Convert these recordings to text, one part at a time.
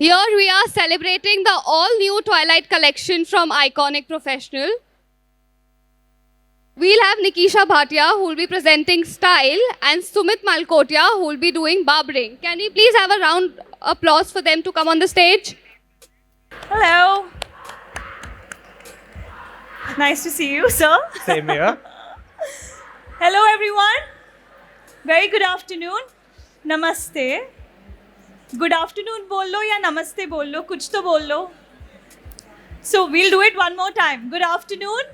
Here we are celebrating the all-new Twilight collection from Iconic Professional. We'll have Nikisha Bhatia who will be presenting style and Sumit Malkotia who will be doing barbering. Can we please have a round applause for them to come on the stage? Hello. Nice to see you, sir. Same here. Hello, everyone. Very good afternoon. Namaste. Good afternoon बोल लो या नमस्ते बोल लो, कुछ तो बोल लो. So we'll do it one more time. Good afternoon.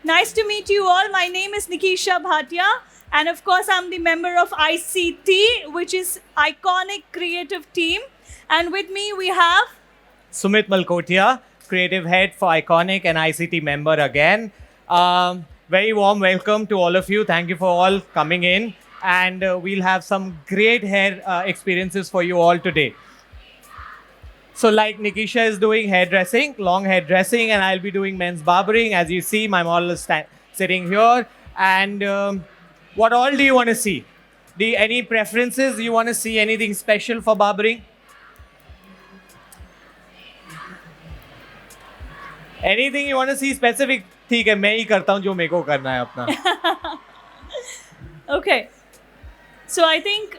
Nice to meet you all. My name is Nikisha Bhatia, and of course I'm the member of ICT, which is Iconic Creative Team. And with me we have Sumit Malkotia, creative head for Iconic and ICT member again. Very warm welcome to all of you. Thank you for all coming in. And we'll have some great hair experiences for you all today. So like Nikisha is doing hairdressing, long hairdressing, and I'll be doing men's barbering. As you see, my model is sitting here. And what all do you want to see? Any preferences? You want to see anything special for barbering? Anything you want to see specific? ठीक है, मैं ही करता हूँ जो मेरे को करना है अपना. Okay. So I think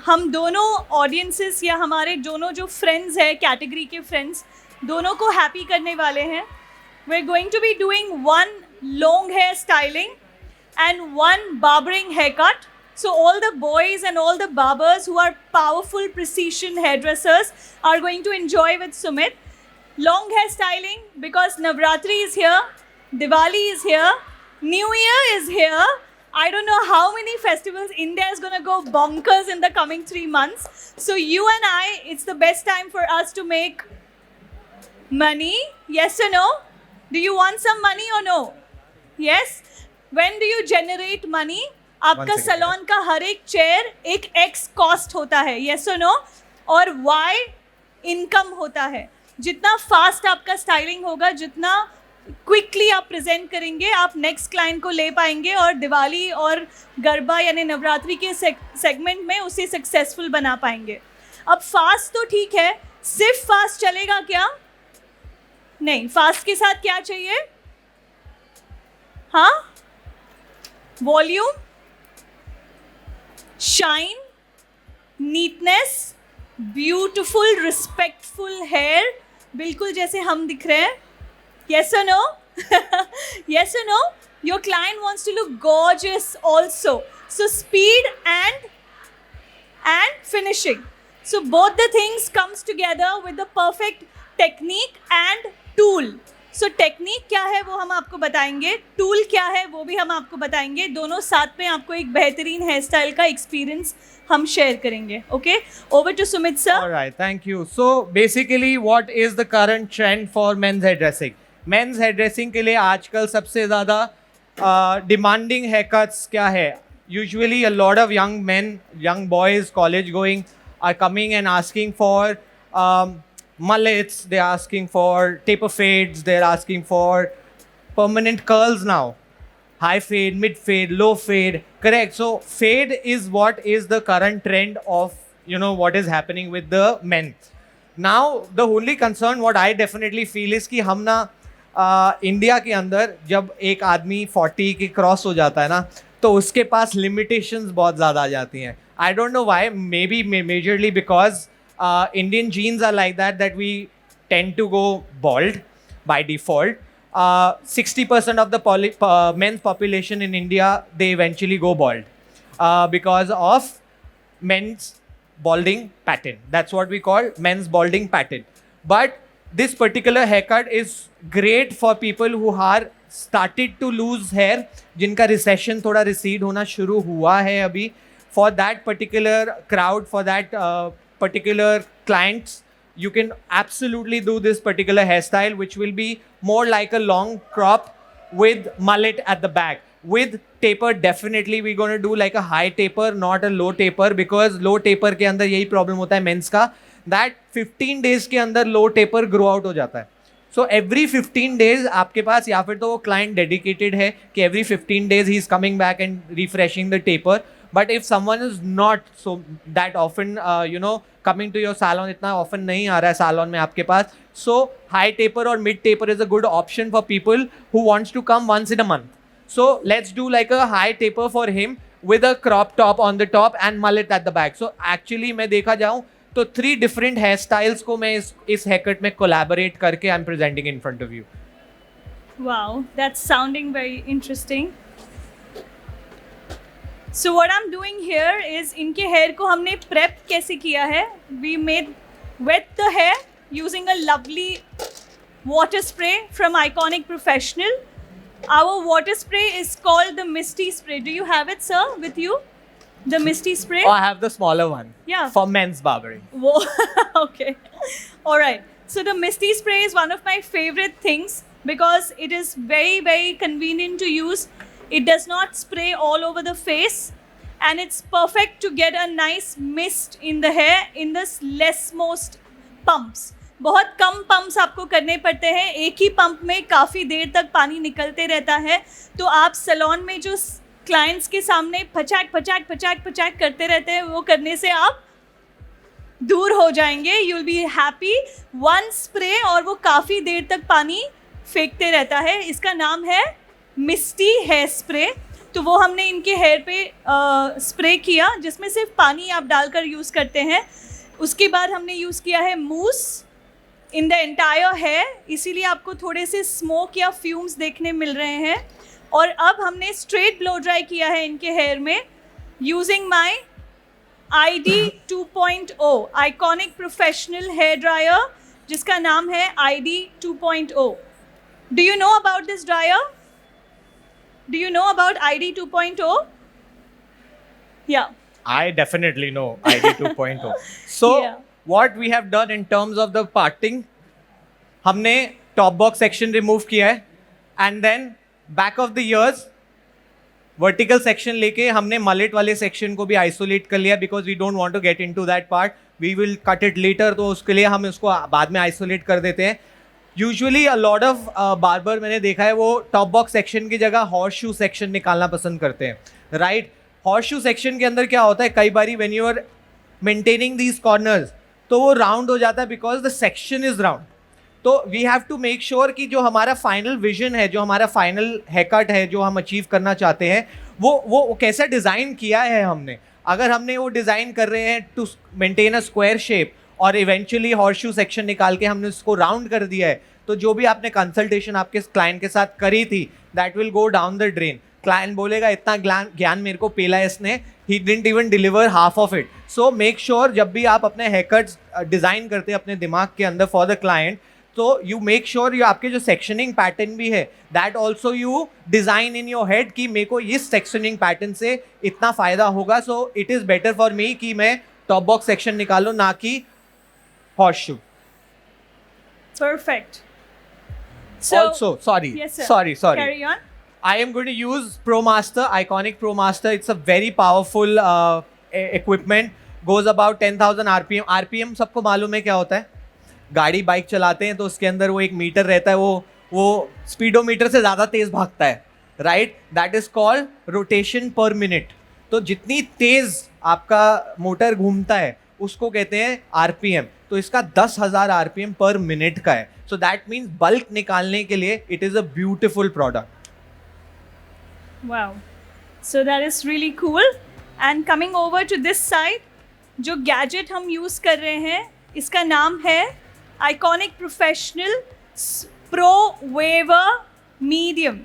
हम दोनों audiences या हमारे दोनों जो friends हैं category के friends दोनों को happy करने वाले हैं. We're going to be doing one long hair styling and one barbering haircut. So all the boys and all the barbers who are powerful precision hairdressers are going to enjoy with Sumit. Long hair styling because Navratri is here, Diwali is here, New Year is here. I don't know how many festivals India is going to go bonkers in the coming 3 months. So you and I, it's the best time for us to make money. Yes or no? Do you want some money or no? Yes? When do you generate money? आपका salon का हर एक chair एक X cost होता है. Yes or no? और Y income होता है. जितना फास्ट आपका स्टाइलिंग होगा, जितना क्विकली आप प्रेजेंट करेंगे, आप नेक्स्ट क्लाइंट को ले पाएंगे और दिवाली और गरबा यानी नवरात्रि के सेगमेंट में उसे सक्सेसफुल बना पाएंगे. अब फास्ट तो ठीक है, सिर्फ फास्ट चलेगा क्या? नहीं, फास्ट के साथ क्या चाहिए? हाँ, volume, shine, neatness, beautiful respectful hair, बिल्कुल जैसे हम दिख रहे हैं. Yes or no? Yes or no? Your client wants to look gorgeous also. So speed and finishing. So both the things comes together with the perfect technique and tool. So technique क्या है वो हम आपको बताएंगे, tool क्या है वो भी हम आपको बताएंगे. दोनों साथ में आपको एक बेहतरीन हेयर स्टाइल का एक्सपीरियंस हम शेयर करेंगे. Okay? Over to Sumit sir. All right, thank you. So basically, what is the current trend for men's hairdressing? Men's hairdressing के लिए आजकल सबसे ज़्यादा demanding haircuts क्या है? Usually a lot of young men, young boys, college going are coming and asking for mullets. They're asking for taper fades. They're asking for permanent curls now. High fade, mid fade, low fade. Correct. So fade is what is the current trend of, what is happening with the men. Now the only concern what I definitely feel is कि हम ना India के अंदर जब एक आदमी 40 के cross हो जाता है ना, तो उसके पास लिमिटेशंस बहुत ज़्यादा आ जाती हैं. I don't know why, maybe majorly because Indian genes are like that we tend to go bald by default. 60% of the men's population in India, they eventually go bald because of men's balding pattern. That's what we call men's balding pattern. But this particular haircut is great for people who are started to lose hair, जिनका recession थोड़ा recede होना शुरू हुआ है अभी. For that particular crowd, for that particular clients, you can absolutely do this particular hairstyle, which will be more like a long crop with mullet at the back. With taper, definitely we're going to do like a high taper, not a low taper, because low taper के अंदर यही problem होता है men's का, that 15 days के अंदर low taper grow out हो जाता है. So every 15 days आपके पास, या फिर तो वो client dedicated है कि every 15 days he is coming back and refreshing the taper. But if someone is not so that often, coming to your salon, इतना often नहीं आ रहा है salon में आपके पास, so high taper or mid taper is a good option for people who wants to come once in a month. So let's do like a high taper for him with a crop top on the top and mullet at the back. So actually मैं देखा जाऊँ तो 3 different hairstyles को मैं इस haircut में collaborate करके I'm presenting in front of you. Wow, that's sounding very interesting. So what I'm doing here is इनके hair को हमने prep कैसे किया है. We made wet the hair using a lovely water spray from Iconic Professional. Our water spray is called the Misty Spray. Do you have it, sir, with you? The Misty Spray? Oh, I have the smaller one. Yeah. For men's barbering. Whoa. Okay. All right. So the Misty Spray is one of my favorite things because it is very, very convenient to use. It does not spray all over the face and it's perfect to get a nice mist in the hair in the less most pumps. बहुत कम pumps आपको करने पड़ते हैं. एक ही pump में काफ़ी देर तक पानी निकलते रहता है. तो आप सैलून में जो क्लाइंट्स के सामने फचाक फचाक फचाक फचाक करते रहते हैं, वो करने से आप दूर हो जाएंगे. You will be happy. One spray और वो काफ़ी देर तक पानी फेंकते रहता है. इसका नाम है मिस्टी हेयर स्प्रे. तो वो हमने इनके हेयर पे स्प्रे किया जिसमें सिर्फ पानी आप डालकर यूज़ करते हैं. उसके बाद हमने यूज़ किया है मूस इन द एंटायर हेयर, इसीलिए आपको थोड़े से स्मोक या फ्यूम्स देखने मिल रहे हैं. और अब हमने स्ट्रेट ब्लो ड्राई किया है इनके हेयर में using my ID 2.0 iconic professional hair dryer जिसका नाम है ID 2.0. Do you know about this dryer? Do you know about ID 2.0? या I definitely know ID 2.0. So Yeah. what we have done in terms of the parting, हमने top box section remove किया है and then back of the ears vertical section लेके हमने mullet वाले section को भी isolate कर लिया because we don't want to get into that part. We will cut it later, तो उसके लिए हम इसको बाद में isolate कर देते हैं. Usually a lot of barber मैंने देखा है वो top box section की जगह horseshoe section निकालना पसंद करते हैं, right? horseshoe section के अंदर क्या होता है, कई बारी when you are maintaining these corners तो वो राउंड हो जाता है because the section is round. तो we have to make sure कि जो हमारा फाइनल विजन है, जो हमारा फाइनल हेयरकट है, जो हम अचीव करना चाहते हैं, वो कैसा डिज़ाइन किया है हमने. अगर हमने वो डिज़ाइन कर रहे हैं to maintain a square shape और इवेंचुअली हॉर्सशू सेक्शन निकाल के हमने उसको राउंड कर दिया है, तो जो भी आपने कंसल्टेशन आपके क्लाइंट के साथ करी थी that will go down the drain. Client बोलेगा इतना ज्ञान मेरे को पेला है इसने, he didn't even deliver half of it. So make sure जब भी आप अपने हेयरकट्स डिज़ाइन करते हैं अपने दिमाग के अंदर फॉर द क्लाइंट, तो यू मेक श्योर ये आपके जो सेक्शनिंग पैटर्न भी है that also you design in your head कि मेरे को इस सेक्शनिंग पैटर्न से इतना फ़ायदा होगा. So it is better for me कि मैं टॉप बॉक्स सेक्शन निकालूँ ना कि horseshoe. Perfect. Also, sorry. Yes, sir. Sorry. Carry on. I am going to use ProMaster, Iconic ProMaster. It's a very powerful equipment. Goes about 10,000 RPM. RPM सबको मालूम है क्या होता है? गाड़ी बाइक चलाते हैं तो उसके अंदर वो एक मीटर रहता है, वो स्पीडोमीटर से ज़्यादा तेज़ भागता है, right? That is called rotation पर मिनट. तो जितनी तेज़ आपका मोटर घूमता है उसको कहते हैं RPM. तो इसका 10,000 RPM पर मिनट का है. सो दैट मीन्स बल्क निकालने के लिए it is a beautiful product. Wow. So that is really cool. And coming over to this side, जो gadget हम use कर रहे हैं, इसका नाम है Iconic Professional Pro Waver Medium.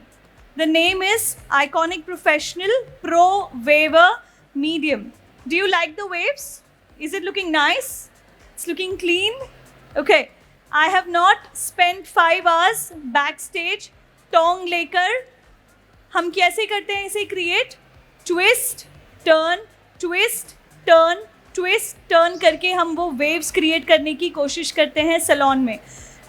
The name is Iconic Professional Pro Waver Medium. Do you like the waves? Is it looking nice? It's looking clean? Okay. I have not spent 5 hours backstage tong लेकर. हम कैसे करते हैं इसे create? Twist turn twist turn twist turn करके हम वो waves create करने की कोशिश करते हैं सैलून में.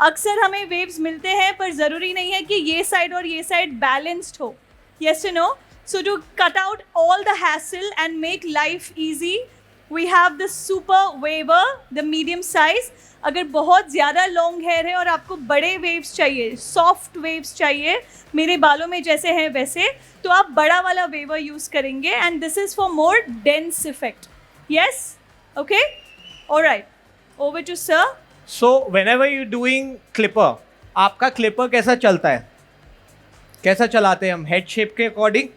अक्सर हमें वेव्स मिलते हैं पर ज़रूरी नहीं है कि ये साइड और ये साइड बैलेंस्ड हो. Yes you know. So to cut out all the hassle and make life easy, we have the super waver, the medium size. अगर बहुत ज़्यादा लॉन्ग हेयर है और आपको बड़े वेव्स चाहिए, सॉफ्ट वेव्स चाहिए, मेरे बालों में जैसे हैं वैसे, तो आप बड़ा वाला वेवर यूज़ करेंगे. And this is for more dense effect. Yes, okay, all right, over to sir. So whenever you're doing clipper, आपका clipper कैसा चलता है? कैसा चलाते हैं हम? हेड शेप के अकॉर्डिंग?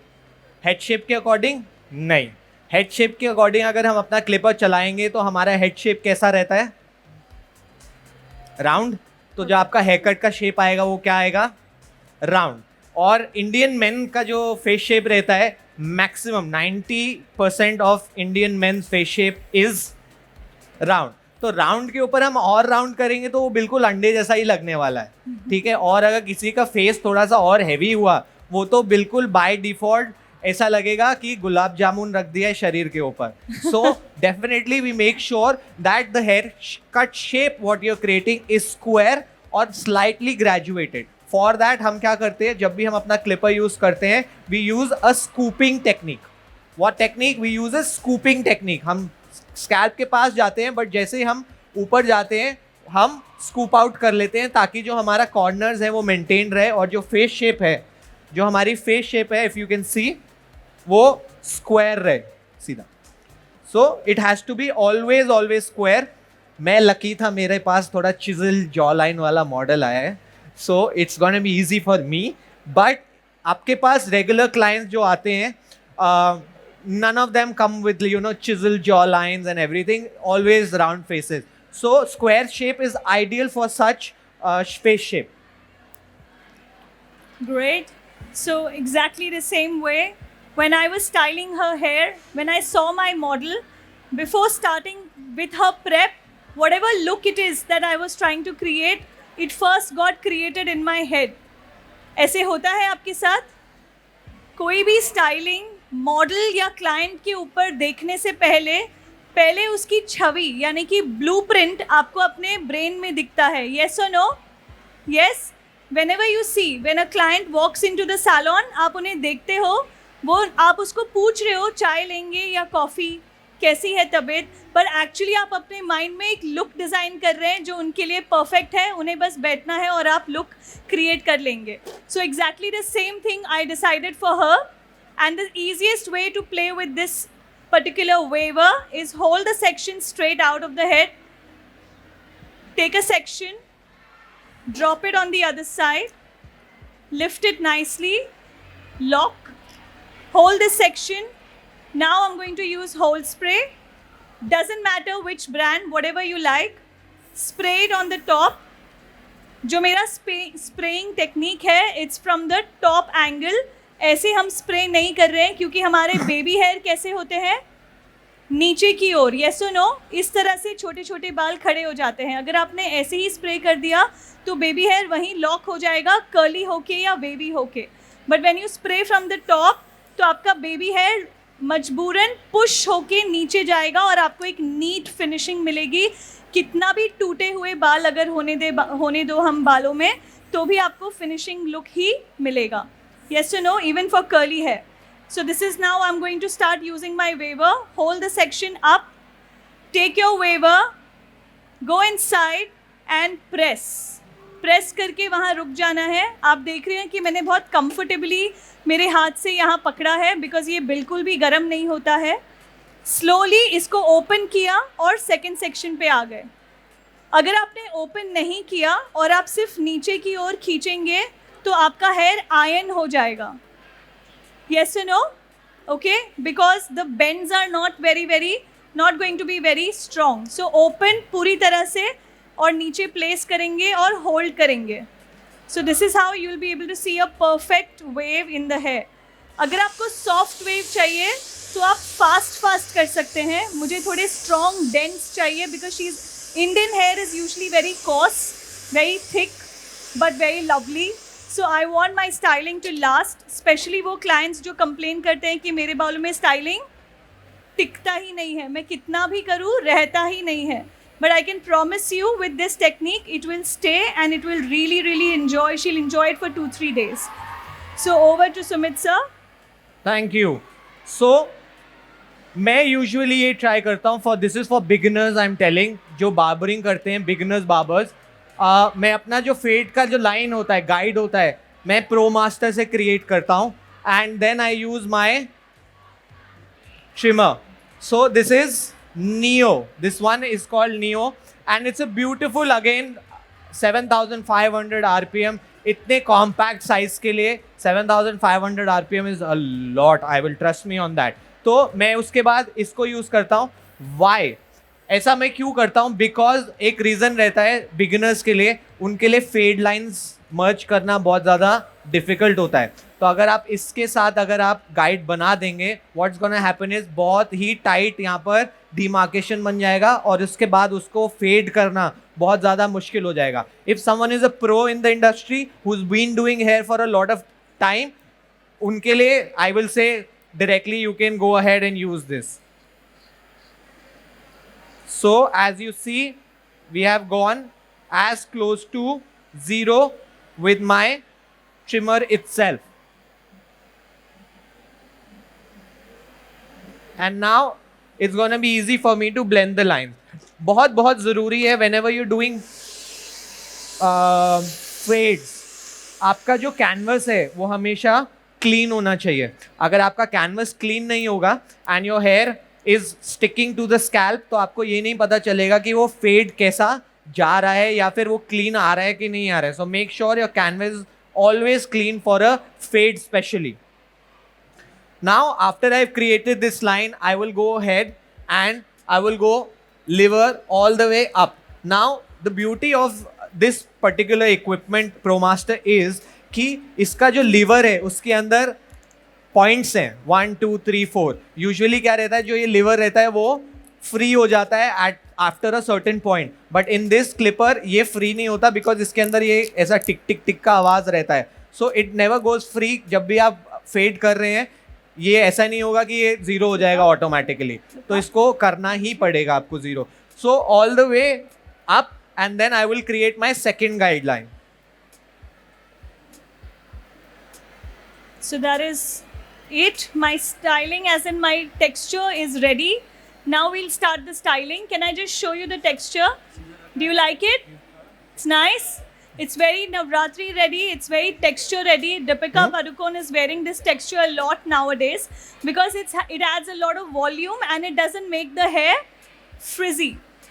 हेड शेप के अकॉर्डिंग? नहीं. हेड शेप के अकॉर्डिंग अगर हम अपना क्लिपर चलाएंगे तो हमारा हेड शेप कैसा रहता है? राउंड. तो जो आपका हेयर कट का शेप आएगा वो क्या आएगा? राउंड. और इंडियन मेन का जो फेस शेप रहता है, maximum 90% of Indian main face shape is round. तो राउंड के ऊपर हम और राउंड करेंगे तो वो बिल्कुल अंडे जैसा ही लगने वाला है. ठीक है. और अगर किसी का फेस थोड़ा सा और हैवी हुआ, वो तो बिल्कुल बाय डिफॉल्ट ऐसा लगेगा कि गुलाब जामुन रख दिया है शरीर के ऊपर. So definitely we make sure that the hair cut shape what you are creating is square और स्लाइटली ग्रेजुएटेड. फॉर दैट हम क्या करते हैं, जब भी हम अपना क्लिपर यूज करते हैं, we use a scooping technique. What technique we use? A scooping technique. हम स्कैल्प के पास जाते हैं, बट जैसे ही हम ऊपर जाते हैं हम स्कूप आउट कर लेते हैं ताकि जो हमारा कॉर्नर्स है वो मेंटेन रहे और जो फेस शेप है, जो हमारी फेस शेप है, इफ़ यू कैन सी, वो स्क्वायर रहे सीधा. So it has to be always square. मैं लकी था, मेरे पास थोड़ा चिजल जॉ लाइन वाला मॉडल आया है, so it's gonna be easy for me. But आपके पास रेगुलर क्लाइंट्स जो आते हैं, none of them come with, you know, chiseled jaw lines and everything, always round faces. So square shape is ideal for such face shape. Great. So exactly the same way, when I was styling her hair, when I saw my model, before starting with her prep, whatever look it is that I was trying to create, it first got created in my head. ऐसे होता है आपके साथ? कोई भी styling model या client के ऊपर देखने से पहले उसकी छवि यानी कि ब्लूप्रिंट आपको अपने ब्रेन में दिखता है. येस और no? Yes. Whenever you see, when a client walks into the salon, आप उन्हें देखते हो, वो आप उसको पूछ रहे हो चाय लेंगे या कॉफ़ी, कैसी है तबीयत, पर एक्चुअली आप अपने माइंड में एक लुक डिज़ाइन कर रहे हैं जो उनके लिए परफेक्ट है. उन्हें बस बैठना है और आप लुक क्रिएट कर लेंगे. So exactly the same thing I decided for her. And the easiest way to play with this particular waver is hold the section straight out of the head, take a section, drop it on the other side, lift it nicely, lock, hold this section. Now I'm going to use hold spray. Doesn't matter which brand, whatever you like. Spray it on the top. जो मेरा spraying technique है, it's from the top angle. ऐसे हम spray नहीं कर रहे हैं क्योंकि हमारे बेबी हेयर कैसे होते हैं? नीचे की ओर. येस और नो? इस तरह से छोटे छोटे बाल खड़े हो जाते हैं. अगर आपने ऐसे ही स्प्रे कर दिया तो बेबी हेयर वहीं लॉक हो जाएगा, कर्ली होके या वेवी होके. But when you spray from the top, तो आपका बेबी हेयर मजबूरन पुश होके नीचे जाएगा और आपको एक नीट फिनिशिंग मिलेगी. कितना भी टूटे हुए बाल अगर होने दो हम बालों में, तो भी आपको फिनिशिंग लुक ही मिलेगा. Yes or no? Even for curly hair. So this is now I'm going to start using my waver. Hold the section up. Take your waver. Go inside and press. Press करके वहाँ रुक जाना है. आप देख रहे हैं कि मैंने बहुत comfortably मेरे हाथ से यहाँ पकड़ा है because ये बिल्कुल भी गर्म नहीं होता है. Slowly इसको open किया और second section पे आ गए. अगर आपने open नहीं किया और आप सिर्फ नीचे की ओर खींचेंगे तो आपका हेयर आयन हो जाएगा. येस और no? Okay, because the bends are not going to be very strong. So open पूरी तरह से और नीचे प्लेस करेंगे और होल्ड करेंगे. So this is how you will be able to see a perfect wave in the hair. अगर आपको सॉफ्ट वेव चाहिए तो आप फास्ट कर सकते हैं. मुझे थोड़े स्ट्रॉन्ग डेंस चाहिए because she is Indian hair is usually very coarse, very thick but very lovely. So I want my styling to last. Especially वो क्लाइंट्स जो कंप्लेन करते हैं कि मेरे बालों में स्टाइलिंग टिकता ही नहीं है, मैं कितना भी करूँ रहता ही नहीं है. But I can promise you with this technique it will stay and it will really enjoy. She'll enjoy it for 2-3 days. So over to Sumit sir. Thank you. So मैं यूजुअली ये ट्राई करता हूँ, this is for beginners I am telling, जो barbering करते हैं beginners barbers, मैं अपना जो फेड का जो लाइन होता है, गाइड होता है, मैं प्रो मास्टर से क्रिएट करता हूँ and then I use my trimmer. So this is Neo. This one is called Neo and it's a beautiful, again 7500 RPM. इतने compact size के लिए 7500 RPM is a lot. I will trust me on that. तो मैं उसके बाद इसको use करता हूँ. Why? ऐसा मैं क्यों करता हूँ? बिकॉज एक रीज़न रहता है बिगिनर्स के लिए, उनके लिए फेड लाइंस मर्ज करना बहुत ज़्यादा डिफ़िकल्ट होता है. तो अगर आप इसके साथ अगर आप गाइड बना देंगे, व्हाट्स गोना हैपन इज बहुत ही टाइट यहाँ पर डिमार्केशन बन जाएगा और उसके बाद उसको फेड करना बहुत ज़्यादा मुश्किल हो जाएगा. If someone is a pro in the industry who is been doing hair for a lot of time, उनके लिए I will say directly you can go ahead and use this. So as you see, we have gone as close to 0 with my trimmer itself. And now it's going to be easy for me to blend the lines. बहुत ज़रूरी है whenever you're doing fades, आपका जो canvas है वो हमेशा clean होना चाहिए. अगर आपका canvas clean नहीं होगा and your hair is sticking to the scalp, तो आपको ये नहीं पता चलेगा कि वो fade कैसा जा रहा है या फिर वो clean आ रहा है कि नहीं आ रहा है. So make sure your canvas is always clean for a fade specially. Now after I've created this line, I will go ahead and I will go lever all the way up. Now the beauty of this particular equipment ProMaster is कि इसका जो lever है उसके अंदर points हैं 1 2 3 4. Usually क्या रहता है, जो ये लिवर रहता है वो फ्री हो जाता है at after a certain point, but in this clipper ये फ्री नहीं होता बिकॉज इसके अंदर ये ऐसा टिक टिक टिक का आवाज़ रहता है. So it never goes free. जब भी आप फेड कर रहे हैं ये ऐसा नहीं होगा कि ये ज़ीरो हो जाएगा ऑटोमेटिकली, तो इसको करना ही पड़ेगा आपको zero. So all the way up and then I will create my second guideline. So that is it. My styling, as in my texture, is ready. Now we'll start the styling. Can I just show you the texture? Do you like it? It's nice. It's very Navratri ready. It's very texture ready. Deepika Padukone is wearing this texture a lot nowadays because it adds a lot of volume and it doesn't make the hair frizzy.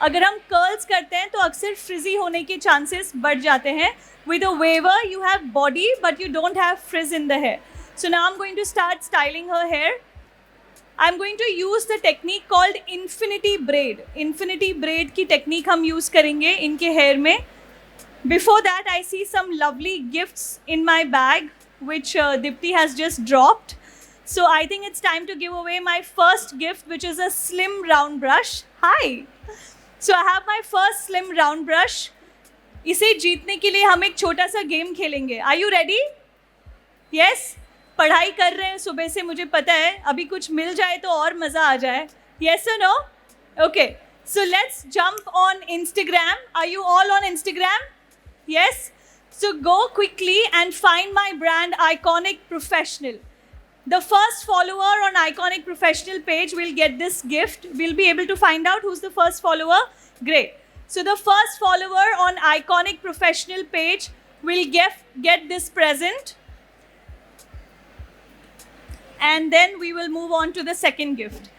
अगर हम curls करते हैं तो अक्सर frizzy होने के chances बढ़ जाते हैं. With a waver you have body but you don't have frizz in the hair. So now I'm going to start styling her hair. I'm going to use the technique called infinity braid. Infinity braid की technique हम use करेंगे इनके hair में. Before that, I see some lovely gifts in my bag which Dipti has just dropped. So I think it's time to give away my first gift, which is a slim round brush. Hi! So I have my first slim round brush. इसे जीतने के लिए हम एक छोटा सा game खेलेंगे. Are you ready? Yes? पढ़ाई कर रहे हैं सुबह से, मुझे पता है. अभी कुछ मिल जाए तो और मज़ा आ जाए. Yes or no? Okay. So let's jump on Instagram. Are you all on Instagram? Yes? So go quickly and find my brand Iconic Professional. The first follower on Iconic Professional page will get this gift. We'll be able to find out who's the first follower. Great. So the first follower on Iconic Professional page will get this present. And then we will move on to the second gift.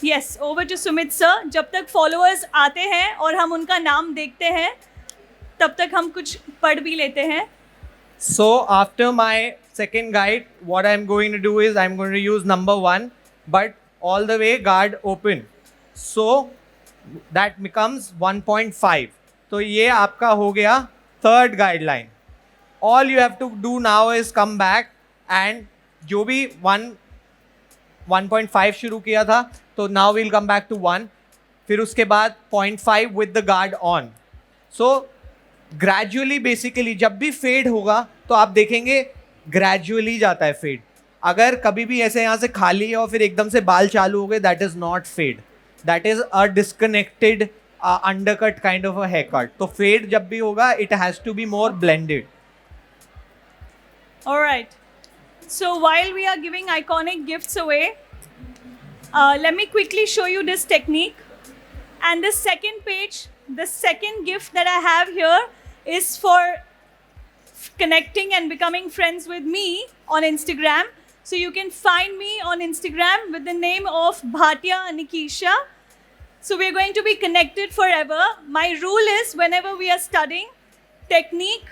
Yes, over to Sumit sir. जब तक followers आते हैं और हम उनका नाम देखते हैं, तब तक हम कुछ पढ़ भी लेते हैं. So after my second guide, what I'm going to do is I'm going to use number 1, but all the way guard open. So that becomes 1.5. तो ये आपका हो गया third guideline. All you have to do now is come back and जो भी 1.5 शुरू किया था, तो now we'll come back to 1. फिर उसके बाद 0.5 with the guard on. So gradually basically जब भी फेड होगा तो आप देखेंगे gradually जाता है फेड. अगर कभी भी ऐसे यहाँ से खाली है और फिर एकदम से बाल चालू हो गए, that is not fade. That is a disconnected undercut kind of a haircut. तो फेड जब भी होगा it has to be more blended. All right. So while we are giving Iconic gifts away, Let me quickly show you this technique. And the second page, the second gift that I have here is for connecting and becoming friends with me on Instagram. So you can find me on Instagram with the name of Bhatia Nikisha. So we're going to be connected forever. My rule is whenever we are studying, technique,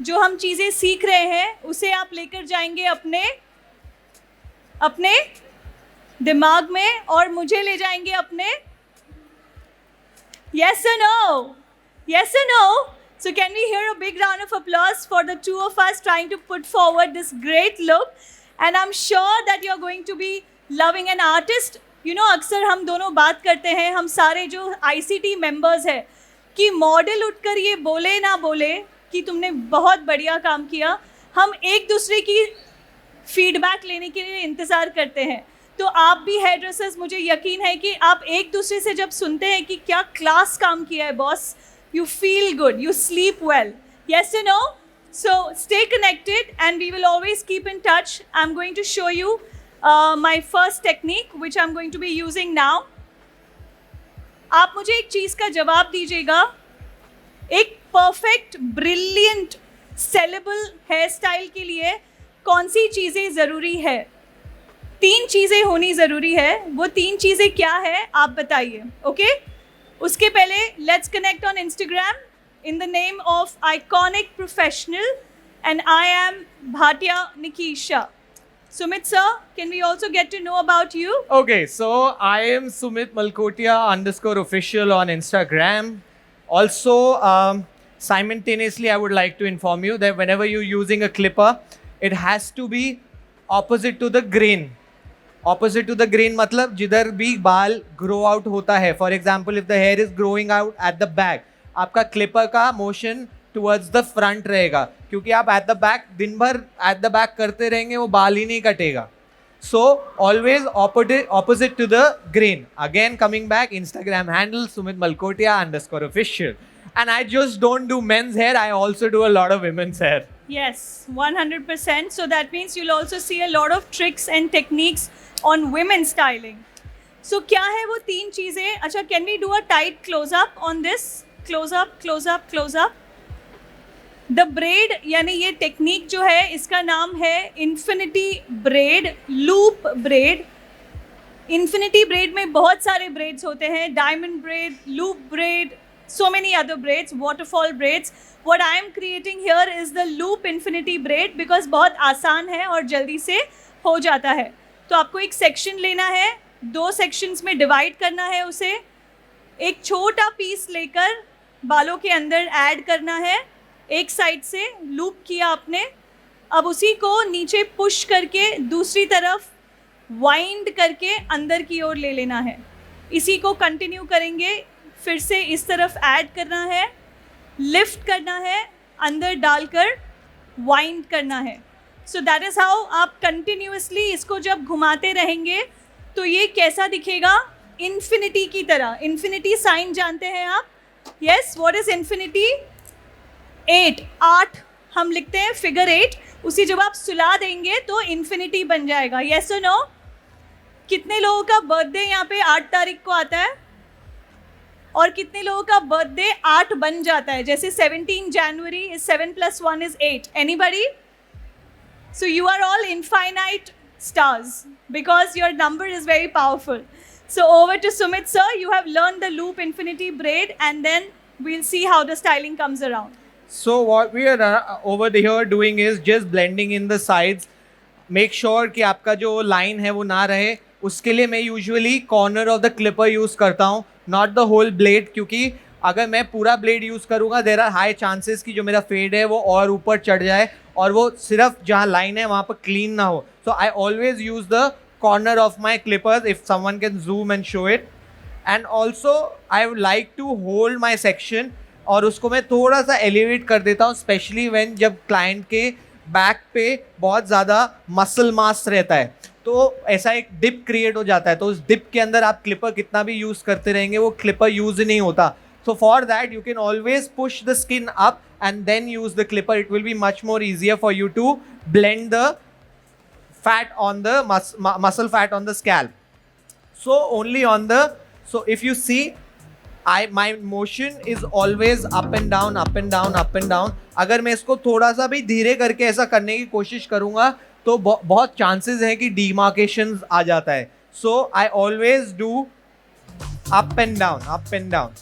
जो हम चीज़ें सीख रहे हैं उसे आप लेकर जाएंगे अपने दिमाग में और मुझे ले जाएंगे अपने Yes or no? Yes or no? So can we hear a big round of applause for the two of us trying to put forward this great look? And I'm sure that you're going to be loving an artist. You know, अक्सर हम दोनों बात करते हैं, हम सारे जो ICT members हैं, कि मॉडल उठकर ये बोले ना बोले कि तुमने बहुत बढ़िया काम किया, हम एक दूसरे की फीडबैक लेने के लिए इंतज़ार करते हैं. तो आप भी हेयर ड्रेसर्स, मुझे यकीन है कि आप एक दूसरे से जब सुनते हैं कि क्या क्लास काम किया है boss, you feel good, you sleep well. Yes or no? So stay connected and we will always keep in touch. I'm going to show you my first technique which I'm going to be using now. आप मुझे एक चीज़ का जवाब दीजिएगा, एक perfect brilliant sellable hair style के लिए कौन सी चीज़ें ज़रूरी है? 3 चीज़ें होनी ज़रूरी है. वो 3 चीज़ें क्या है आप बताइए. ओके, उसके पहले let's connect on Instagram in the name of iconic professional and I am Bhatia Nikisha. Sumit sir, can we also get to know about you? Okay, so I am Sumit Malkotia _official on Instagram. Also, simultaneously, I would like to inform you that whenever you're using a clipper, it has to be opposite to the grain. Opposite to the grain मतलब जिधर भी बाल grow out होता है. For example, if the hair is growing out at the back, आपका clipper का motion towards the front रहेगा, क्योंकि आप at the back दिन भर at the back करते रहेंगे, वो बाल ही नहीं कटेगा. So always opposite to the grain. Again, coming back, Instagram handle Sumit Malkotia _official. And I just don't do men's hair, I also do a lot of women's hair. Yes, 100%. So that means you'll also see a lot of tricks and techniques on women's styling. So क्या है वो 3 चीज़ें? अच्छा, can we do a tight close up on this? Close up, close up, close up. The braid, यानी ये technique जो है इसका नाम है infinity bread, loop bread. Infinity bread में बहुत सारे ब्रेड्स होते हैं, diamond bread, loop bread, so many other braids, waterfall braids. What I am creating here is the loop infinity braid because बहुत आसान है और जल्दी से हो जाता है. तो आपको एक सेक्शन लेना है, 2 सेक्शंस में डिवाइड करना है उसे, एक छोटा पीस लेकर बालों के अंदर ऐड करना है, एक साइड से लूप किया आपने, अब उसी को नीचे पुश करके दूसरी तरफ वाइंड करके अंदर की ओर ले लेना है. इसी को कंटिन्यू करेंगे, फिर से इस तरफ ऐड करना है, लिफ्ट करना है, अंदर डालकर वाइंड करना है. सो दैट इज़ हाउ आप कंटिन्यूसली इसको जब घुमाते रहेंगे तो ये कैसा दिखेगा? इन्फिनिटी की तरह. इन्फिनिटी साइन जानते हैं आप? Yes, what is infinity? 8 हम लिखते हैं, फिगर 8. उसी जब आप सुला देंगे तो इन्फिनिटी बन जाएगा. यस और नो? कितने लोगों का बर्थडे यहाँ पे 8 तारीख को आता है और कितने लोगों का बर्थडे 8 बन जाता है? जैसे 17 जनवरी is 7 + 1 is 8. Anybody? So you are all infinite stars because your number is very powerful. So over to Sumit sir, you have learned the loop infinity braid and then we'll see how the styling comes around. So what we are over here doing is just blending in the sides. Make sure कि आपका जो line है वो ना रहे. उसके लिए मैं usually corner of the clipper use करता हूँ, not the whole blade, क्योंकि अगर मैं पूरा ब्लेड यूज़ करूँगा there are high chances कि जो मेरा फेड है वो और ऊपर चढ़ जाए और वो सिर्फ जहाँ लाइन है वहाँ पर क्लीन ना हो. So I always use the corner of my clippers if someone can zoom and show it. And also I would like to hold my section और उसको मैं थोड़ा सा एलिवेट कर देता हूँ, स्पेशली व्हेन जब क्लाइंट के बैक पे बहुत ज़्यादा मसल मास रहता है तो ऐसा एक डिप क्रिएट हो जाता है. तो उस डिप के अंदर आप क्लिपर कितना भी यूज़ करते रहेंगे वो क्लिपर यूज़ नहीं होता. So for that you can always push the skin up and then use the clipper. It will be much more easier for you to blend the fat on the muscle fat on the scalp. So only on the, so if you see, my motion is always up and down, up and down, up and down. अगर मैं इसको थोड़ा सा भी धीरे करके ऐसा करने की कोशिश करूंगा तो बहुत चांसेस है कि demarcations आ जाता है. So I always do up and down,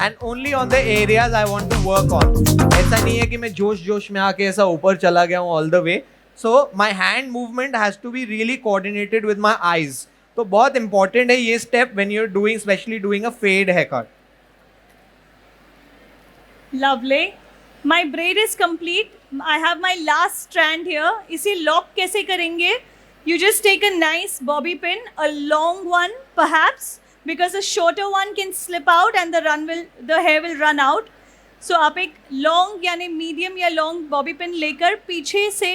and only on the areas I want to work on. ऐसा नहीं है कि मैं जोश में आके ऐसा ऊपर चला गया हूँ all the way. So my hand movement has to be really coordinated with my eyes. तो बहुत important है ये step when you're doing, especially doing a fade haircut. Lovely. My braid is complete. I have my last strand here. इसे lock कैसे करेंगे? You just take a nice bobby pin, a long one perhaps, because a shorter one can slip out and the hair will run out. So आप एक long यानी medium या long bobby pin लेकर पीछे से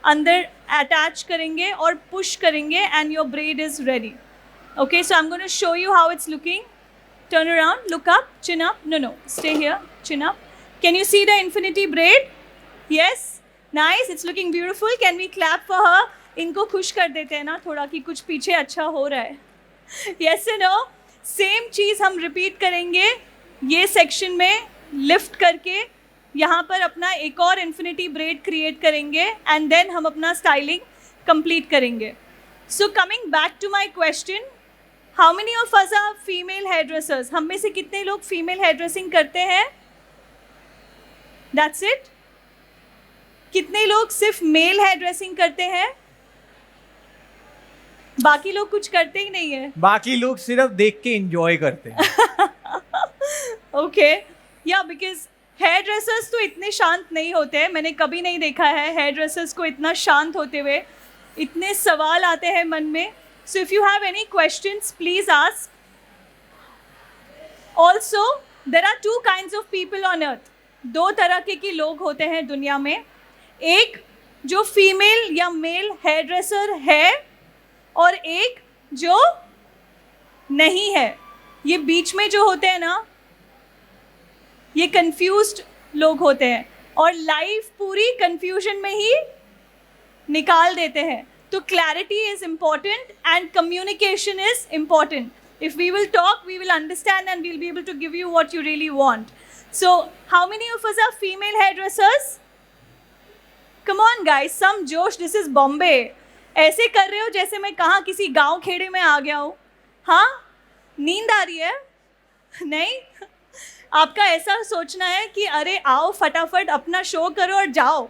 अंदर attach करेंगे और push करेंगे and your braid is ready. Okay, so I'm going to show you how it's looking. Turn around, look up, chin up. No, stay here, chin up. Can you see the infinity braid? Yes, nice. It's looking beautiful. Can we clap for her? इनको खुश कर देते हैं ना थोड़ा कि कुछ पीछे अच्छा हो रहा है. Yes or no? सेम चीज़ हम रिपीट करेंगे ये सेक्शन में लिफ्ट करके यहाँ पर अपना एक और इन्फिनिटी ब्रेड क्रिएट करेंगे एंड देन हम अपना स्टाइलिंग कंप्लीट करेंगे. So coming back to my question, how many of us are female hair dressers? हम में से कितने लोग फीमेल हेयर ड्रेसिंग करते हैं? That's it. कितने लोग सिर्फ मेल हेयर ड्रेसिंग करते हैं? बाकी लोग कुछ करते ही नहीं है. बाकी लोग सिर्फ देख के एंजॉय करते हैं. ओके, या बिकॉज हेयर ड्रेसर्स तो इतने शांत नहीं होते हैं. मैंने कभी नहीं देखा है हेयर ड्रेसर्स को इतना शांत होते हुए. इतने सवाल आते हैं मन में. So if you have any questions please ask. Also there are two kinds of people on earth. दो तरह के लोग होते हैं दुनिया में. एक जो फीमेल या मेल हेयर ड्रेसर है और एक जो नहीं है. ये बीच में जो होते हैं ना ये कंफ्यूज्ड लोग होते हैं और लाइफ पूरी कंफ्यूजन में ही निकाल देते हैं. तो clarity is important and communication is important. If we will talk we will understand and we will be able to give you what you really want. So how many of us are female hair dressers? Come on guys, some जोश. This is Bombay. ऐसे कर रहे हो जैसे मैं कहाँ किसी गांव खेड़े में आ गया हूँ. हाँ, नींद आ रही है? नहीं, आपका ऐसा सोचना है कि अरे आओ फटाफट अपना शो करो और जाओ.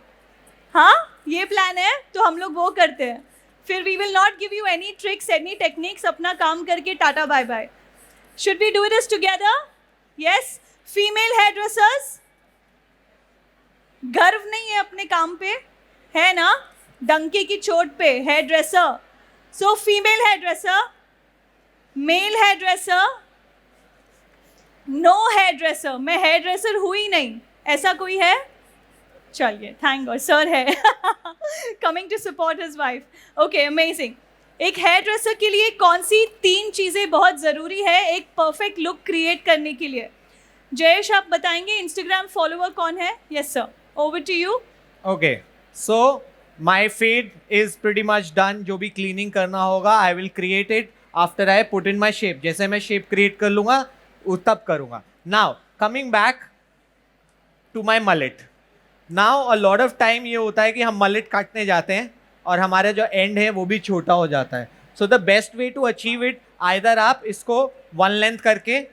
हाँ, ये प्लान है तो हम लोग वो करते हैं. फिर we will not give you any tricks, any techniques. अपना काम करके tata bye bye. Should we do this together? Yes. Female hair dressers, गर्व नहीं है अपने काम पे, है ना? डंके की चोट पे hair dresser. So female hair dresser, male hair dresser, no hair dresser. मैं हेयर ड्रेसर हुई नहीं. ऐसा कोई है? चलिए, थैंक गॉड सर है coming to support his wife. Okay, amazing. एक हेयर ड्रेसर के लिए कौन सी 3 चीज़ें बहुत ज़रूरी है एक परफेक्ट लुक क्रिएट करने के लिए? जयेश, आप बताएंगे इंस्टाग्राम फॉलोअर कौन है? Yes sir, over to you. Okay, so my fade is pretty much done. जो भी क्लीनिंग करना होगा I will create it after I put in my shape. जैसे मैं शेप क्रिएट कर लूँगा तब करूँगा. Now coming back to my mullet. Now a lot of time ये होता है कि हम मलेट काटने जाते हैं और हमारा जो एंड है वो भी छोटा हो जाता है. So the best way to achieve it, either आप इसको 1 लेंथ करके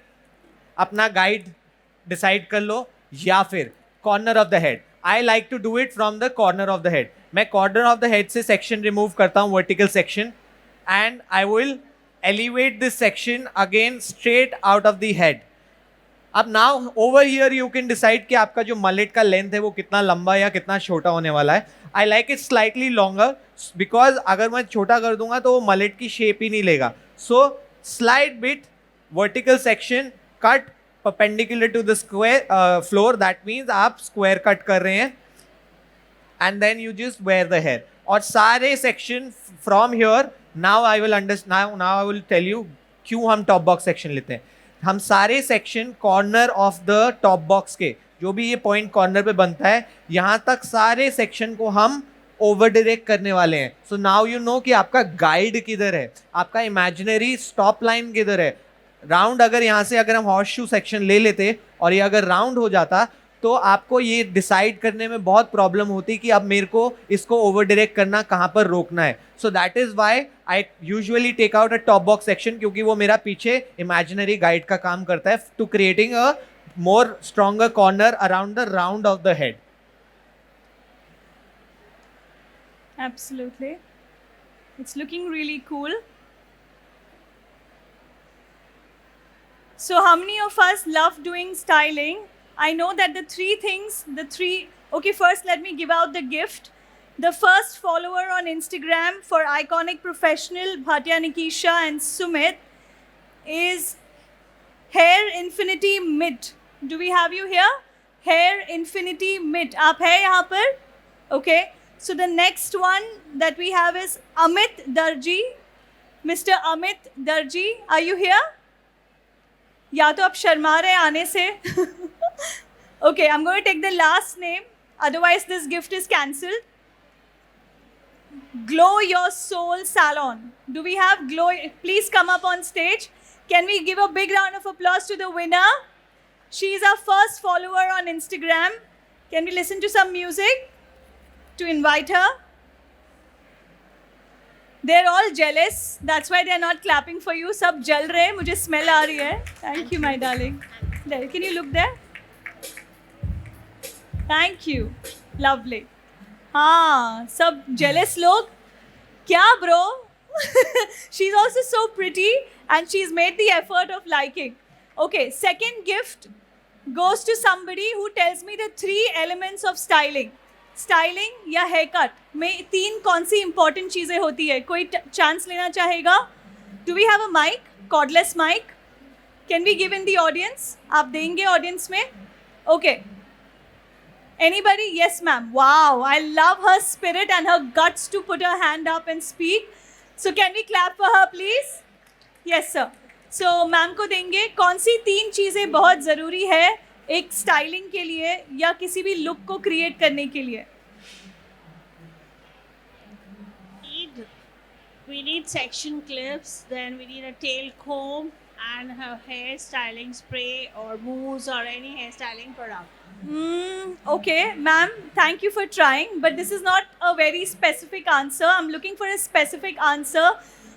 अपना गाइड डिसाइड कर लो या फिर corner of the head. I like to do it from the corner of the head. मैं कॉर्नर ऑफ द हेड से सेक्शन रिमूव करता हूँ, vertical section, and I will elevate this section again straight out of the head. अब now over here you can decide कि आपका जो mullet का length है वो कितना लंबा या कितना छोटा होने वाला है. I like it slightly longer because अगर मैं छोटा कर दूंगा तो वो मलेट की शेप ही नहीं लेगा. So slide bit vertical section, cut perpendicular to the square floor. That means आप square cut कर रहे हैं and then you just wear the hair. और सारे section from here, now I will understand, now I will tell you क्यों हम top box section लेते हैं. हम सारे section corner of the top box के जो भी ये point corner पे बनता है यहाँ तक सारे section को हम ओवर डायरेक्ट करने वाले हैं. सो नाउ यू नो कि आपका गाइड किधर है, आपका इमेजिनरी स्टॉप लाइन किधर है. राउंड अगर यहाँ से अगर हम हॉर्स शू सेक्शन ले लेते और ये अगर राउंड हो जाता तो आपको ये डिसाइड करने में बहुत प्रॉब्लम होती कि अब मेरे को इसको ओवर डायरेक्ट करना कहाँ पर रोकना है. So that is why I usually take out a top box section, क्योंकि वो मेरा पीछे इमेजिनरी गाइड का काम करता है to creating a more stronger corner around the round of the head. Absolutely. It's looking really cool. So how many of us love doing styling? I know that okay, first let me give out the gift. The first follower on Instagram for Iconic Professional, Bhatia Nikisha and Sumit, is Hair Infinity Mid. Do we have you here? Hair Infinity Mid. Aap hai yahan par? Okay. So the next one that we have is Amit Darji. Mr. Amit Darji, are you here? या तो आप शर्मा रहे आने से. Okay, I'm going to take the last name. Otherwise, this gift is cancelled. Glow Your Soul Salon. Do we have Glow? Please come up on stage. Can we give a big round of applause to the winner? She is our first follower on Instagram. Can we listen to some music to invite her? They're all jealous. That's why they're not clapping for you. सब जल रहे हैं, मुझे smell आ रही है. Thank you, my darling. There, can you look there? Thank you. Lovely. हाँ, सब jealous लोग. क्या bro? She's also so pretty and she's made the effort of liking. Okay, second gift goes to somebody who tells me the 3 elements of styling. Styling या hair cut में 3 कौन सी important चीज़ें होती है? कोई चांस लेना चाहेगा? Do we have a mic, cordless mic? Can we give in the audience? आप देंगे ऑडियंस में? Okay, anybody? Yes ma'am. Wow, I love her spirit and her guts to put her hand up and speak. So can we clap for her please? Yes sir. So ma'am को देंगे. कौन सी 3 चीज़ें बहुत ज़रूरी है एक styling के लिए या किसी भी लुक को क्रिएट करने के लिए? We need section clips, then we need a tail comb and a hair styling spray or mousse or any hair styling product. Okay, ma'am, thank you for trying, but this is not a very specific answer. I'm looking for a specific answer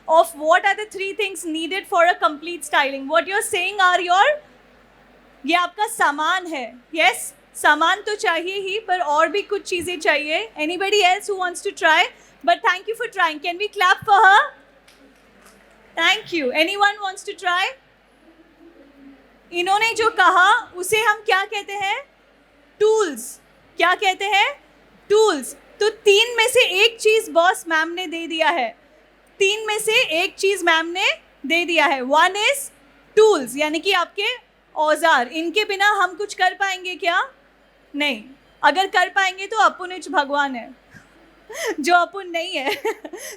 of what are the 3 things needed for a complete styling. What you're saying are ये आपका सामान है. Yes, सामान तो चाहिए ही, पर और भी कुछ चीज़ें चाहिए. Anybody else who wants to try? But thank you for trying. Can we clap for her? Thank you. Anyone wants to try? इन्होंने जो कहा उसे हम क्या कहते हैं? टूल्स. क्या कहते हैं? टूल्स. तो 3 में से एक चीज़ बॉस मैम ने दे दिया है. 3 में से एक चीज़ मैम ने दे दिया है. 1 इज टूल्स, यानी कि आपके औजार. इनके बिना हम कुछ कर पाएंगे क्या? नहीं. अगर कर पाएंगे तो अपुनिच भगवान है, जो अपुन नहीं है.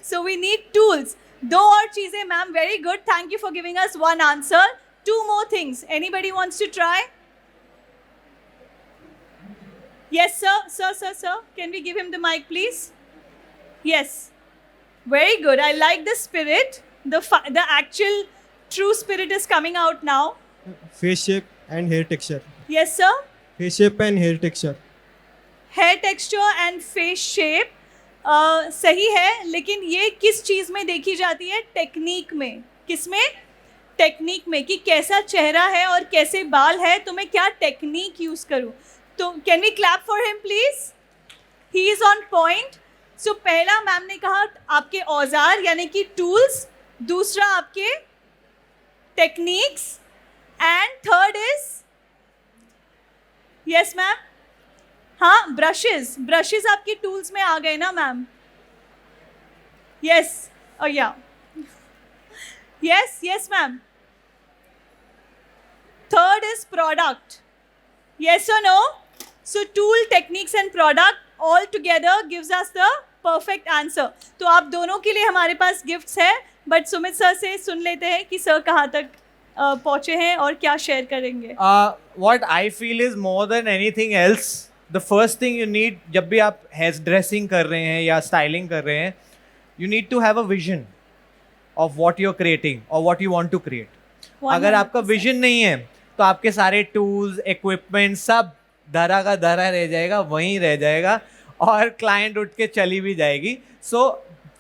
So we need tools. 2 और चीज़ें ma'am. Very good. Thank you for giving us 1 answer. 2 more things. Anybody wants to try? Yes, sir. Can we give him the mic, please? Yes. Very good. I like the spirit. The actual true spirit is coming out now. Face shape and hair texture. Yes, sir. Face shape and hair texture. Hair texture and face shape सही है, लेकिन ये किस चीज़ में देखी जाती है? Technique में. किस में? टेक्निक में, कि कैसा चेहरा है और कैसे बाल है, तो मैं क्या टेक्निक यूज़ करूँ. तो can we clap for him please? He is on point. So पहला मैम ने कहा आपके औजार यानी कि टूल्स, दूसरा आपके techniques, and third is yes ma'am. हाँ, ब्रशेस. ब्रशेस आपके टूल्स में आ गए ना ma'am? Yes. Yeah yes ma'am. Third is product. Yes और no? So tool, techniques and product all together gives us the perfect answer. तो आप दोनों के लिए हमारे पास गिफ्ट्स है, बट सुमित सर से सुन लेते हैं कि सर कहाँ तक पहुँचे हैं और क्या शेयर करेंगे. What I feel is more than anything else, the first thing you need, जब भी आप हेयर ड्रेसिंग कर रहे हैं या स्टाइलिंग कर रहे हैं, you need to have a vision of what you are creating और what you want to create. अगर आपका 100%. विजन नहीं है तो आपके सारे टूल्स, इक्विपमेंट सब धरा का धरा रह जाएगा, वहीं रह जाएगा और क्लाइंट उठ के चली भी जाएगी। So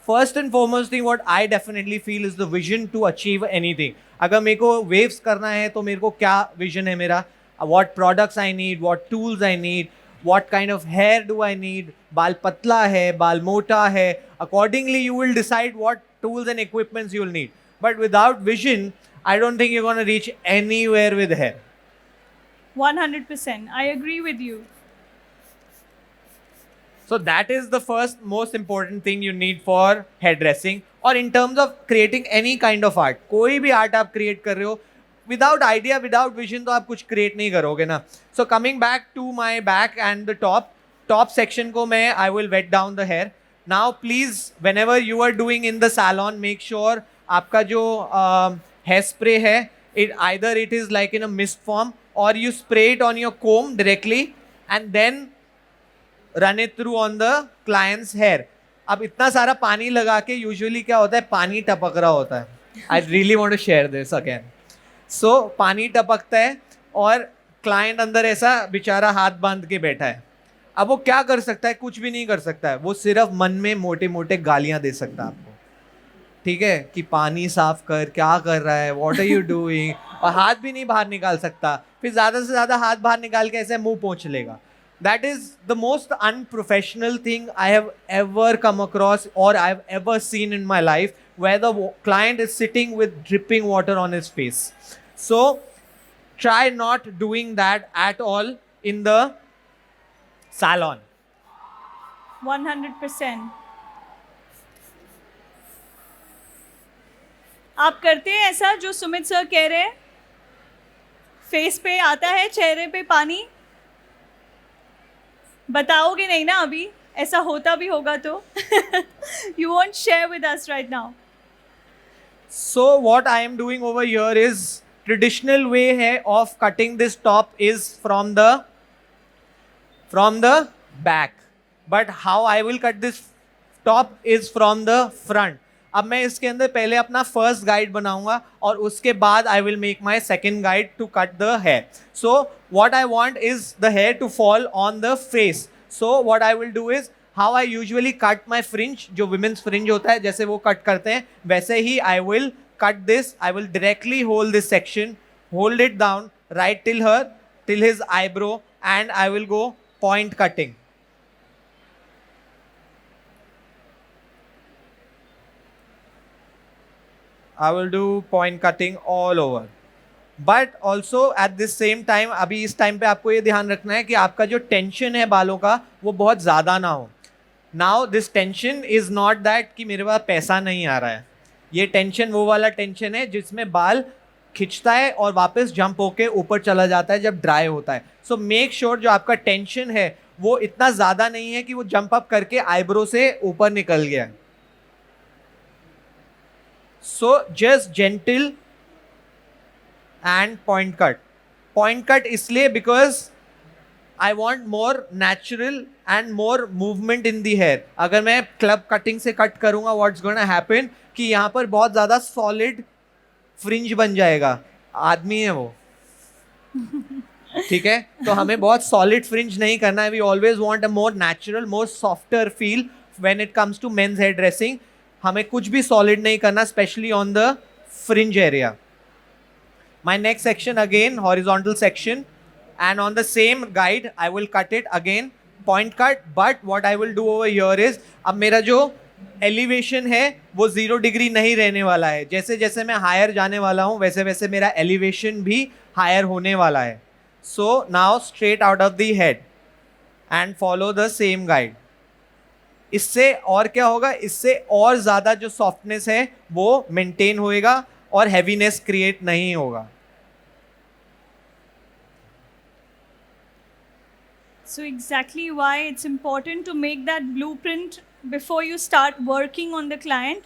first and foremost thing what I definitely feel is the vision to achieve anything. अगर मेरे को वेव्स करना है तो मेरे को क्या विजन है मेरा, what products I need, what tools I need, what kind of hair do I need, बाल पतला है, बाल मोटा है, accordingly you will decide what tools and equipments you will need. But without vision, I don't think you're going to reach anywhere with hair. 100%. I agree with you. So that is the first most important thing you need for hairdressing. Or in terms of creating any kind of art, कोई भी art आप create कर रहे हो, without idea, without vision तो आप कुछ create नहीं करोगे ना. So coming back to my back and the top section को मैं I will wet down the hair. Now please, whenever you are doing in the salon, make sure आपका जो hair spray है, either it is like in a mist form or you spray it on your comb directly and then run it through on the client's hair. अब इतना सारा पानी लगा के usually क्या होता है, पानी टपक रहा होता है. I really want to share this again. So पानी टपकता है और client अंदर ऐसा बेचारा हाथ बांध के बैठा है. अब वो क्या कर सकता है, कुछ भी नहीं कर सकता है, वो सिर्फ मन में मोटे मोटे गालियां दे सकता है आपको, ठीक है, कि पानी साफ कर, क्या कर रहा है, व्हाट आर यू डूइंग, और हाथ भी नहीं बाहर निकाल सकता, फिर ज़्यादा से ज़्यादा हाथ बाहर निकाल के ऐसे मुंह पोंछ लेगा. That is the most unprofessional thing I have ever come across और I have ever seen in my life, where the client is sitting with dripping water on his face. So try not doing that at all in the salon. 100%. आप करते हैं ऐसा जो Sumit sir कह रहे हैं, face पे आता है, चेहरे पे पानी? बताओगे नहीं ना अभी, ऐसा होता भी होगा तो. You won't share with us right now. So what I am doing over here is traditional way है of cutting this top is from the back, but how I will cut this top is from the front. अब मैं इसके अंदर पहले अपना first guide बनाऊंगा और उसके बाद I will make my second guide to cut the hair. So what I want is the hair to fall on the face. So what I will do is how I usually cut my fringe, जो women's fringe होता है जैसे वो cut करते हैं, वैसे ही I will cut this. I will directly hold this section, hold it down right till his eyebrow, and I will go point cutting. I will do point cutting all over. But also at this same time, अभी इस time पे आपको ये ध्यान रखना है कि आपका जो टेंशन है बालों का वो बहुत ज़्यादा ना हो. Now this tension is not that कि मेरे पास पैसा नहीं आ रहा है. ये टेंशन वो वाला टेंशन है जिसमें बाल खिंचता है और वापस जंप होके ऊपर चला जाता है जब ड्राई होता है. सो मेक श्योर जो आपका टेंशन है वो इतना ज़्यादा नहीं है कि वो जंप अप करके आईब्रो से ऊपर निकल गया. So just gentle and point cut. Point cut इसलिए because I want more natural and more movement in the hair. अगर मैं क्लब कटिंग से कट करूँगा, व्हाट्स गोना हैपन कि यहाँ पर बहुत ज़्यादा सॉलिड फ्रिंज बन जाएगा. आदमी है वो, ठीक है, तो हमें बहुत सॉलिड फ्रिंज नहीं करना है. We always want a more natural, more softer feel when it comes to men's hair dressing. हमें कुछ भी सॉलिड नहीं करना, especially on the fringe area. My next section again horizontal section, and on the same guide I will cut it again point cut. But what I will do over here is, अब मेरा जो elevation है वो 0 degree नहीं रहने वाला है. जैसे जैसे मैं हायर जाने वाला हूँ वैसे वैसे मेरा एलिवेशन भी हायर होने वाला है. So now straight out of the head and follow the same guide. इससे और क्या होगा, इससे और ज़्यादा जो सॉफ्टनेस है वो मेंटेन होएगा और हैवीनेस क्रिएट नहीं होगा. So exactly why it's important to make that blueprint before you start working on the client.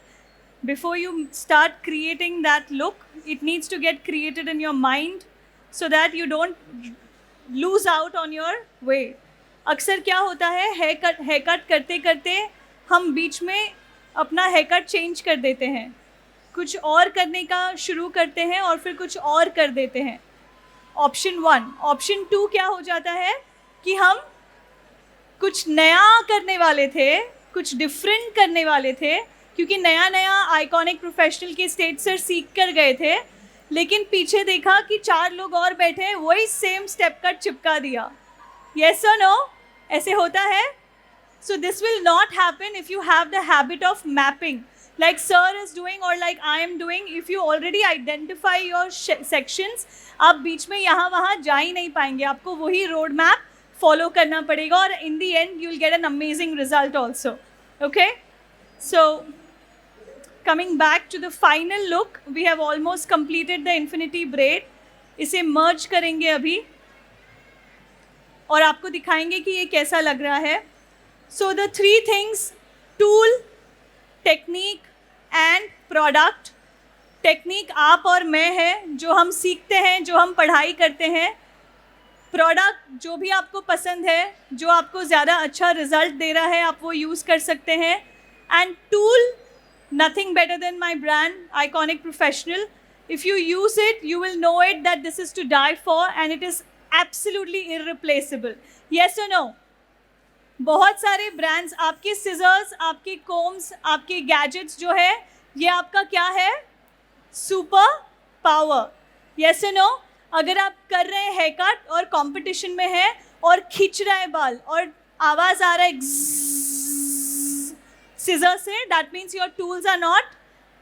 Before you start creating that look, it needs to get created in your mind so that you don't lose out on your way. अक्सर क्या होता है, hair cut करते करते हम बीच में अपना hair cut change कर देते हैं, कुछ और करने का शुरू करते हैं और फिर कुछ और कर देते हैं. ऑप्शन 1. ऑप्शन 2 क्या हो जाता है कि हम कुछ नया करने वाले थे, कुछ डिफरेंट करने वाले थे, क्योंकि नया नया आइकॉनिक प्रोफेशनल के स्टेज सर सीख कर गए थे, लेकिन पीछे देखा कि 4 लोग और बैठे हैं, वही सेम स्टेप कट चिपका दिया. येस और नो? ऐसे होता है. So this will not happen if you have the habit of mapping, like sir is doing or like I am doing. If you already identify your sections, आप बीच में यहाँ वहाँ जा ही नहीं पाएंगे, आपको वही रोड मैप फॉलो करना पड़ेगा और in the end you will get an amazing result also. Okay, so coming back to the final look, we have almost completed the infinity braid. इसे merge करेंगे अभी और आपको दिखाएंगे कि ये कैसा लग रहा है. So the 3 things: tool, technique and product. Technique आप और मैं है, जो हम सीखते हैं, जो हम पढ़ाई करते हैं. प्रोडक्ट जो भी आपको पसंद है, जो आपको ज़्यादा अच्छा रिजल्ट दे रहा है, आप वो यूज़ कर सकते हैं. And tool, nothing better than my brand iconic professional. If you use it you will know it that this is to die for and it is absolutely irreplaceable. Yes और no? बहुत सारे brands, आपके scissors, आपके combs, आपके gadgets जो है, ये आपका क्या है? Super power. यस और नो? अगर आप कर रहे हैं हेयर कट और कंपटीशन में है और खींच रहा है बाल और आवाज़ आ रहा है सिजर से, that means your tools are not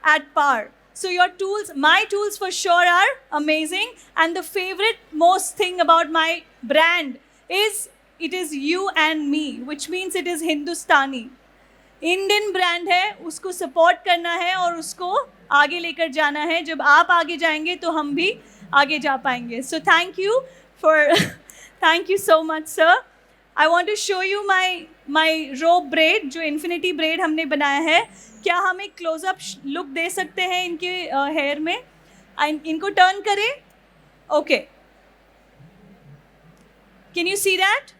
at par. So your tools, my tools for sure are amazing, and the favorite most thing about my brand is it is you and me, which means it is Hindustani. Indian brand है, उसको support करना है और उसको आगे लेकर जाना है. जब आप आगे जाएंगे तो हम भी आगे जा पाएंगे. So thank you for thank you so much sir. I want to show you my rope braid, जो infinity braid हमने बनाया है. क्या हम एक क्लोजअप लुक दे सकते हैं इनके हेयर में? इनको टर्न करें. Okay, can you see that?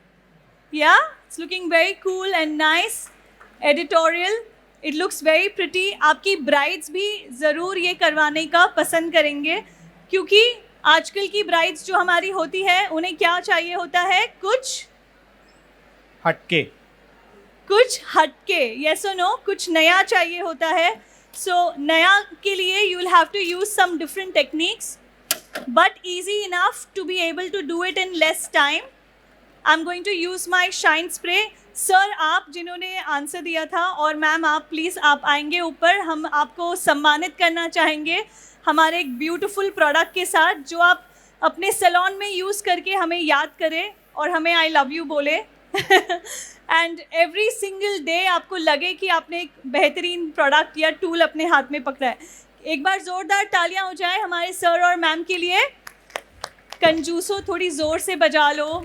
Yeah, it's looking very cool and nice, editorial. It looks very pretty. आपकी ब्राइड्स भी ज़रूर ये करवाने का पसंद करेंगे, क्योंकि आजकल की ब्राइड्स जो हमारी होती है, उन्हें क्या चाहिए होता है? कुछ हटके, कुछ हटके. येस और नो? कुछ नया चाहिए होता है. सो नया के लिए you will have to use some different techniques, but easy enough to be able to do it in less time. I am going to use my shine spray. Sir, आप जिन्होंने आंसर दिया था, और मैम आप please आप आएंगे ऊपर, हम आपको सम्मानित करना चाहेंगे हमारे एक ब्यूटीफुल प्रोडक्ट के साथ, जो आप अपने सैलून में यूज़ करके हमें याद करें और हमें आई लव यू बोले. एंड एवरी सिंगल डे आपको लगे कि आपने एक बेहतरीन प्रोडक्ट या टूल अपने हाथ में पकड़ा है. एक बार ज़ोरदार तालियां हो जाए हमारे सर और मैम के लिए. कंजूसो, थोड़ी ज़ोर से बजा लो.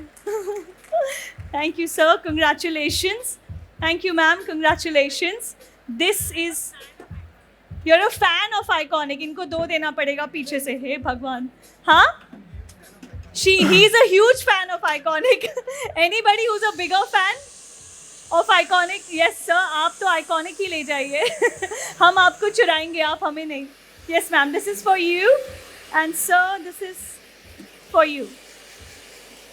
Thank you sir, congratulations. Thank you ma'am, congratulations. This is, you are a fan of iconic. इनको 2 देना पड़ेगा पीछे से. हे भगवान. हाँ, he is a huge fan of Iconic. Anybody who's a bigger fan of Iconic? Yes sir, आप तो Iconic ही ले जाइए. हम आपको चुराएंगे, आप हमें नहीं. Yes ma'am, this is for you, and sir, this is for you.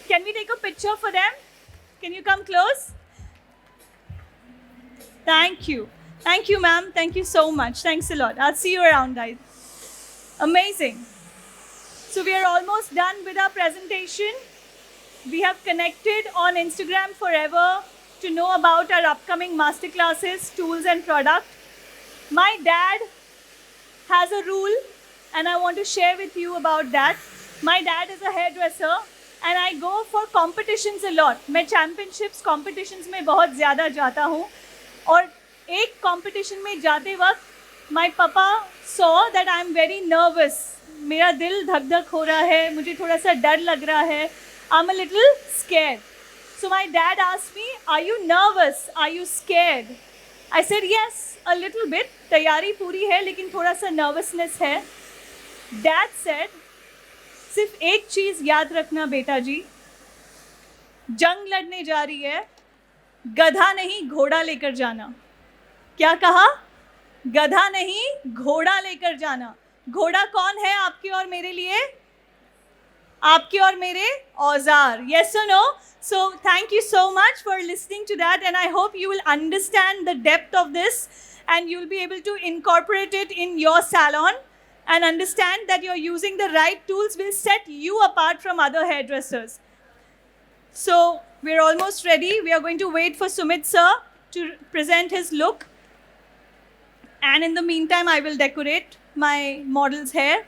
Can we take a picture for them? Can you come close? Thank you. Thank you ma'am, thank you so much. Thanks a lot. I'll see you around guys. Amazing. So we are almost done with our presentation. We have connected on Instagram forever to know about our upcoming masterclasses, tools and product. My dad has a rule and I want to share with you about that. My dad is a hairdresser and I go for competitions a lot. मैं championships, competitions में बहुत ज़्यादा जाता हूँ, और एक competition में जाते वक्त my papa saw that I am very nervous. मेरा दिल धक धक हो रहा है, मुझे थोड़ा सा डर लग रहा है. I'm a little scared. So my dad asked me, are you nervous? Are you scared? I said yes, a little bit. तैयारी पूरी है लेकिन थोड़ा सा nervousness है. Dad said, सिर्फ एक चीज़ याद रखना बेटा जी, जंग लड़ने जा रही है, गधा नहीं घोड़ा लेकर जाना. क्या कहा? गधा नहीं घोड़ा लेकर जाना. घोड़ा कौन है आपके और मेरे लिए? आपके और मेरे औजार. Yes or no? So thank you so much for listening to that, and I hope you will understand the depth of this and you'll be able to incorporate it in your salon and understand that you're using the right tools will set you apart from other hairdressers. So we're almost ready. We are going to wait for Sumit sir to present his look. And in the meantime, I will decorate my model's hair.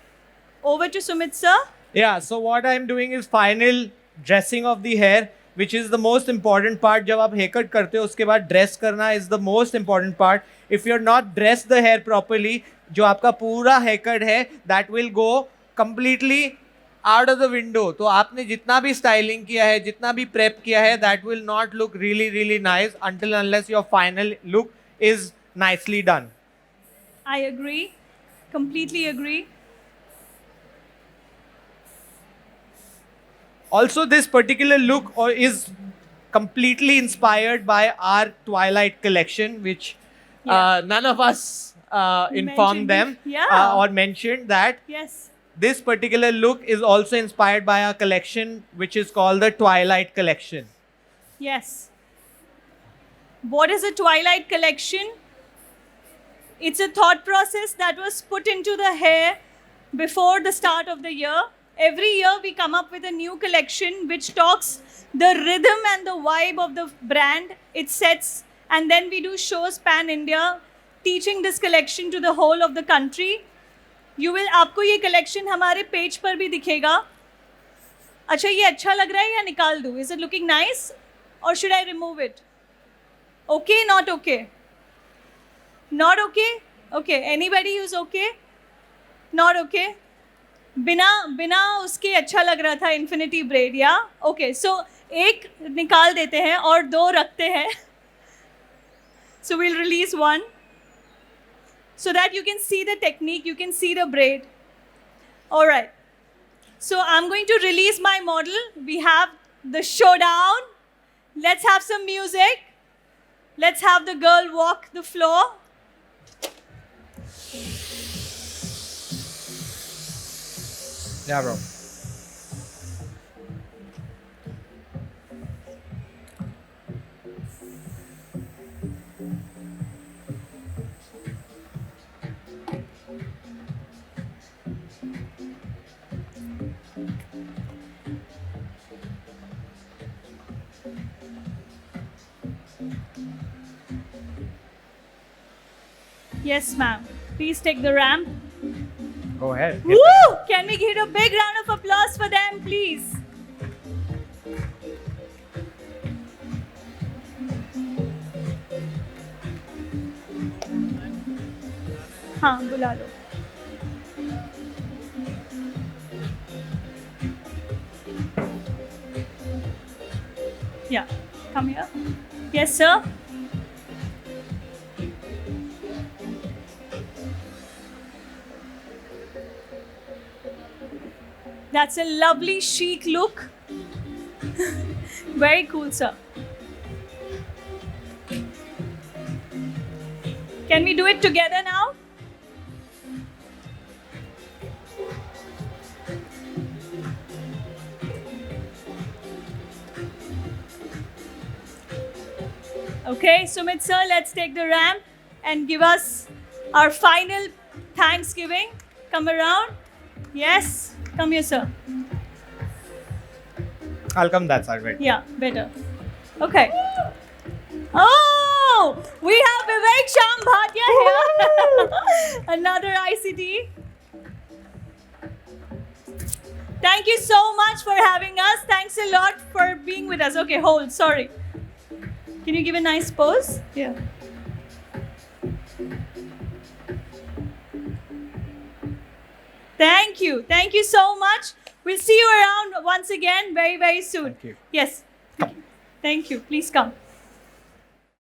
Over to Sumit sir. Yeah, so what I'm doing is final dressing of the hair, which is the most important part. जब आप hair cut करते हो उसके बाद dress करना is the most important part. If you're not dressed the hair properly, जो आपका पूरा hair cut है, that will go completely out of the window. तो आपने जितना भी styling किया है, जितना भी prep किया है, that will not look really, really nice until unless your final look is nicely done. I agree. Completely agree. Also, this particular look is completely inspired by our Twilight collection, which none of us informed them Yeah. or mentioned that Yes. this particular look is also inspired by our collection, which is called the Twilight collection. Yes. What is a Twilight collection? It's a thought process that was put into the hair before the start of the year. Every year we come up with a new collection which talks the rhythm and the vibe of the brand. It sets, and then we do shows pan India, teaching this collection to the whole of the country. You will, आपको ये collection हमारे page पर भी दिखेगा. अच्छा, ये अच्छा लग रहा है या निकाल दूँ? Is it looking nice or should I remove it? Okay, not okay. Not okay? Okay. Anybody who's okay? Not okay? बिना उसके अच्छा लग रहा था इन्फिनिटी ब्रेड या ओके. सो एक निकाल देते हैं और दो रखते हैं. So will release one so that you can see the technique, you can see the braid. All right. So I'm going to release my model. We have the showdown. Let's have some music. Let's have the girl walk the floor. Yeah, bro. Yes, ma'am. Please take the ramp. Go ahead. Woo! Can we get a big round of applause for them, please? हाँ, बुला लो. Yeah, come here. Yes, sir. That's a lovely chic look. Very cool, sir. Can we do it together now? Okay, Sumit sir, let's take the ramp and give us our final Thanksgiving. Come around. Yes. Come here, sir. I'll come that side, right? Yeah, better. Okay. Oh, we have Vivek Sham Bhatia here. Another ICT. Thank you so much for having us. Thanks a lot for being with us. Okay, hold. Sorry. Can you give a nice pose? Yeah. Thank you. Thank you so much. We'll see you around once again very, very soon. Thank you. Yes. Thank you. Please come.